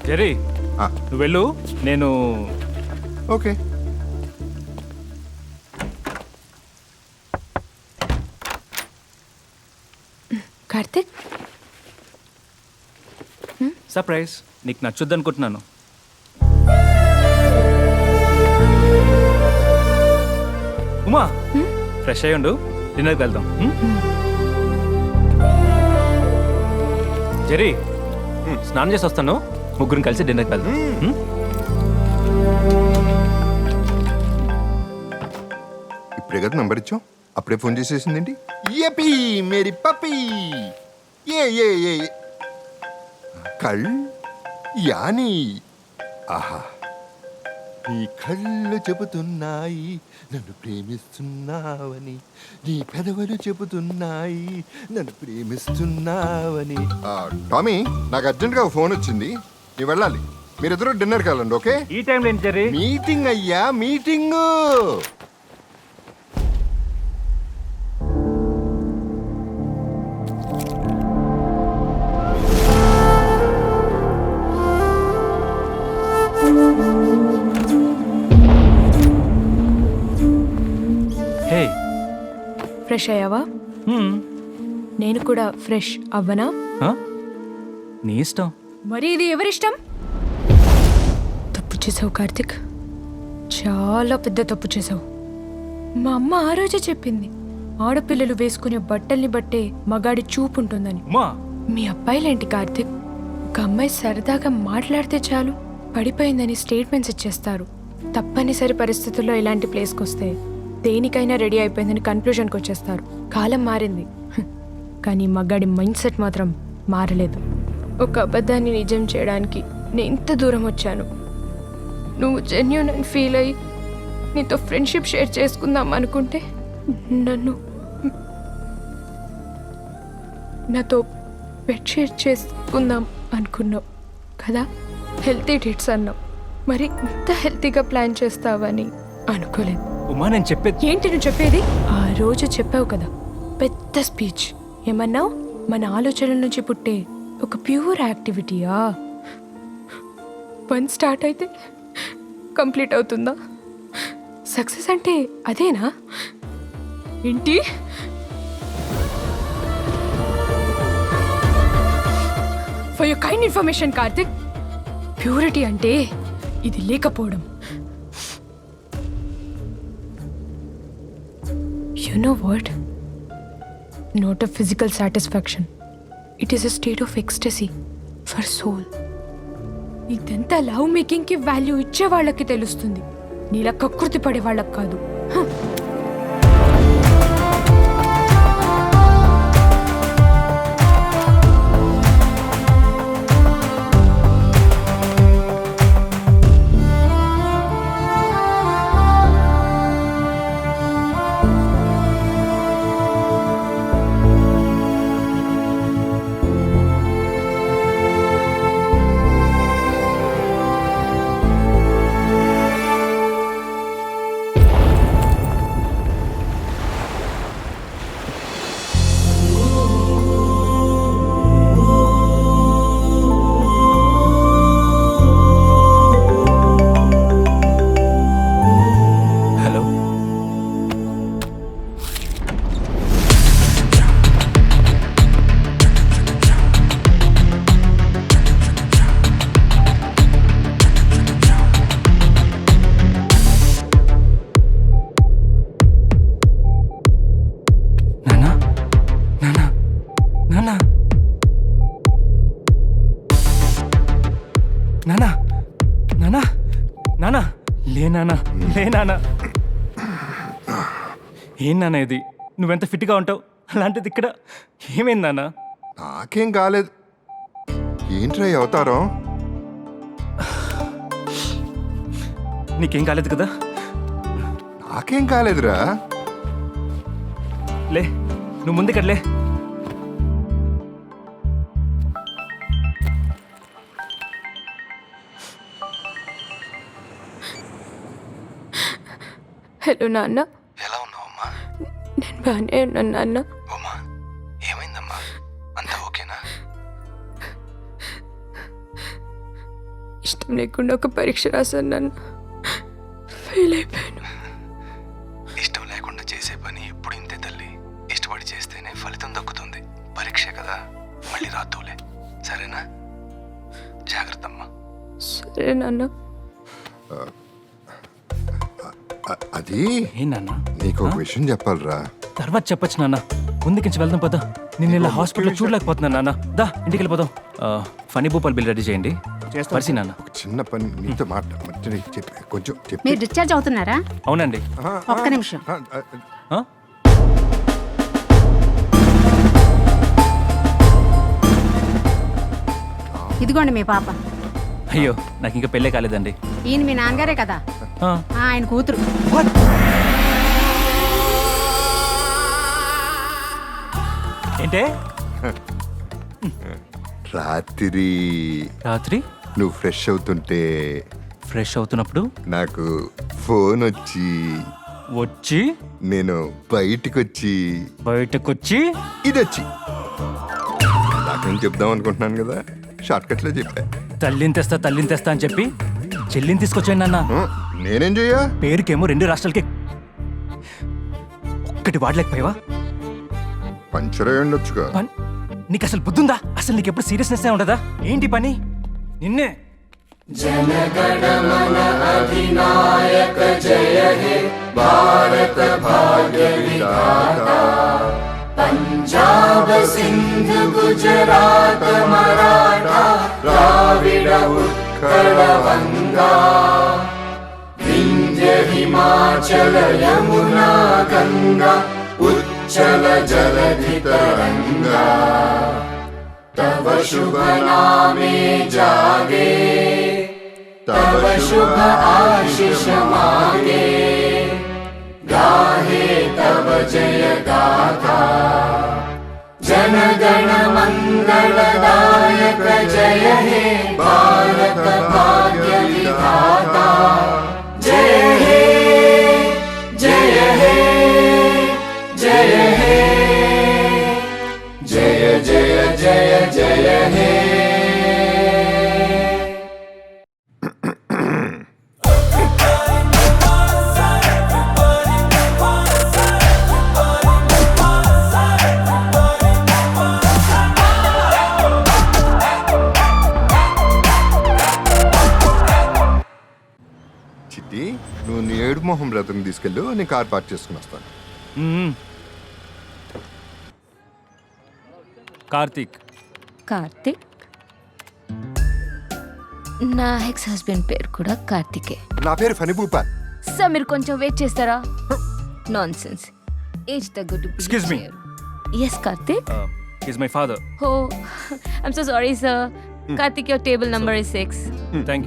జెరీ నువ్వు వెళ్ళు, నేను ఓకే. కార్తిక్, సర్ప్రైజ్ నీకు నచ్చుద్ది అనుకుంటున్నాను. ఉమా ఫ్రెష్ అయ్యి ఉండు, డిన్నర్కి వెళ్దాం. జెరీ స్నానం చేసి వస్తాను, ముగ్గురం కలిసి డిన్నర్కి వెళ్దాం. ఇప్పుడే కదా నంబర్ ఇచ్చాం, అప్పుడే ఫోన్ చేసేసిందేంటి? ఏపీ మేరీ పప్పీ ఏ కళ్ యాని ఆహా, నీ కళ్ళు చెబుతున్నాయి నన్ను ప్రేమిస్తున్నావని, నీ పెదవులు చెబుతున్నాయి నన్ను ప్రేమిస్తున్నావని. టామీ, నాకు అర్జెంట్గా ఫోన్ వచ్చింది, నీ వెళ్ళాలి. మీరిద్దరూ డిన్నర్కి వెళ్ళండి. ఓకే? ఈ టైం లేని జెరీ. మీటింగ్ అయ్యా, మీటింగు. హే ఫ్రెష్ అయ్యావా? నేను కూడా ఫ్రెష్ అవ్వనా? నీ ఇష్టం. మరి ఇది ఎవరిష్టం? తప్పు చేసావు కార్తిక్, చాలా పెద్ద తప్పు చేసావు. మా అమ్మ ఆ రోజే చెప్పింది, ఆడపిల్లలు వేసుకునే బట్టల్ని బట్టే మగాడి చూపు ఉంటుందని. ఉమా మీ అబ్బాయిలేంటి కార్తిక్, ఒక అమ్మాయి సరదాగా మాట్లాడితే చాలు పడిపోయిందని స్టేట్మెంట్స్ ఇచ్చేస్తారు. తప్పనిసరి పరిస్థితుల్లో ఇలాంటి ప్లేస్కి వస్తే దేనికైనా రెడీ అయిపోయిందని కన్క్లూజన్కి వచ్చేస్తారు. కాలం మారింది, కానీ మగాడి మైండ్ సెట్ మాత్రం మారలేదు. ఒక అబద్ధాన్ని నిజం చేయడానికి నేను ఇంత దూరం వచ్చాను. నువ్వు జెన్యూన్ అని ఫీల్ అయ్యి నీతో ఫ్రెండ్షిప్ షేర్ చేసుకుందాం అనుకుంటే నాతో బెడ్ షేర్ చేసుకుందాం అనుకున్నావు కదా, హెల్తీ డేట్స్ అన్నావు. మరి ఇంత హెల్తీగా ప్లాన్ చేస్తావని అనుకోలేదు. ఉమా నేను చెప్పేది ఏంటి నువ్వు చెప్పేది? ఆ రోజు చెప్పావు కదా పెద్ద స్పీచ్, ఏమన్నావు? మన ఆలోచనల నుంచి పుట్టే ఒక ప్యూర్ యాక్టివిటీయా? వన్ స్టార్ట్ అయితే కంప్లీట్ అవుతుందా? సక్సెస్ అంటే అదేనా ఏంటి? For your kind information Karthik, purity అంటే ఇది లేకపోవడం. You know what? Not a physical satisfaction. It is a state of ecstasy for soul. ఇదంతా లవ్ మేకింగ్కి వాల్యూ ఇచ్చే వాళ్ళకి తెలుస్తుంది, నీలా కకృతి పడే వాళ్ళకి కాదు. నానా నానా నానా లే నానా, లే నానా. ఏం నాన్న ఇది, నువ్వెంత ఫిట్గా ఉంటావు, అలాంటిది ఇక్కడ ఏమైంది నాన్న? నాకేం కాలేదు. ఏంట్రా ఈ అవతారం? నీకేం కాలేదు కదా? నాకేం కాలేదురా. లే నువ్వు ముందుకట్లే. హలో నాన్న. ఎలా ఉన్నావమ్మా? నేను బాగానే ఉన్నాను నాన్న. ఓమా ఏమైందమ్మా? అంతా ఓకేనా? ఇష్టం లేకుండా ఒక పరీక్ష రాశాను నన్ను. ఫెయిల్ అయిపోయాను. ఇష్టం లేకుండా చేసే పని ఎప్పుడు ఇంతే తల్లి. ఇష్టపడి చేస్తేనే ఫలితం దక్కుతుంది. పరీక్ష కదా, మళ్ళీ రాతోలే. సరేనా? జాగ్రత్త అమ్మా. సరే నాన్న. అది ఏం నాన్న? నీకు ఒక విషయం చెప్పాలిరా. తర్వాత చెప్పొచ్చు నాన్న. ముందుకించి వెళ్దాం పదా. నేను ఇలా హాస్పిటల్లో చూడలేకపోతున్నాను నాన్న. దా ఇంటికి వెళ్ళిపోదాం. ఫనీ భూపాల్ బిల్ రెడీ చేయండి. పరిసి నాన్న. ఒక చిన్న పని నీతో చెప్పి కొంచెం చెప్పి. మీరు డిశ్చార్జ్ అవుతున్నారా? అవునండి. ఒక్క నిమిషం. ఆ? ఇదిగోండి మీ పాప. అయ్యో నాకు ఇంకా పెళ్ళే కాలేదండి. ఈయన మీ నాన్నగారే కదా, ఆ. ఆయన కూతురు. ఏంటే? రాత్రి రాత్రి నువ్వు ఫ్రెష్ అవుతుంటే ఫ్రెష్ అవుతున్నప్పుడు నాకు ఫోన్ వచ్చి నేను బయటికొచ్చి బయటకొచ్చి ఇది వచ్చి నాకేం చెప్దాం అనుకుంటున్నాను కదా, షార్ట్ కట్ లో చెప్పా. తల్లిని తెస్తా అని చెప్పి చెల్లిని తీసుకొచ్చాను నాన్న. నేనేం చెయ్యా? పేరుకేమో 2 రాష్ట్రాలకి ఒక్కటి వాడలేకపోయావా? పంచర్ అయి ఉండొచ్చుగా. నీకు అసలు బుద్ధుందా? అసలు నీకు ఎప్పుడు సీరియస్నెస్ ఉండదా? ఏంటి పని? నిన్నే పంజాబ్ సింధ్ గుజరాత్ మరాఠా ద్రావిడ ఉత్కళ వంగా వింధ్య హిమాచల యమునా గంగా ఉచ్చల జలధి తరంగా తవ శుభ నామే జాగే तब शुभ आशीष मांगे गाहे तब जय गाथा जन गण मंगलदायक जय हे भारत भाग्य विधाता जय हे जय हे जय हे जय जय जय जय हे చిట్టి, నువ్వు నీ ఏడు మొహం బ్రతని తీసుకెళ్ళు, నేను కార్ పార్క్ చేసుకుని వస్తాను. కార్తీక్. కార్తిక్? నా ఎక్స్ హస్బెండ్ పేరు కూడా కార్తికే. నా పేరు ఫనీ భూపాల్. సార్ మీరు కొంచెం వెయిట్ చేస్తారా? Nonsense. ఏజ్ తగ్గట్టు Excuse me. Yes Karthik. Is my father. Oh I'm so sorry sir. Karthik your table number is 6. Thank you.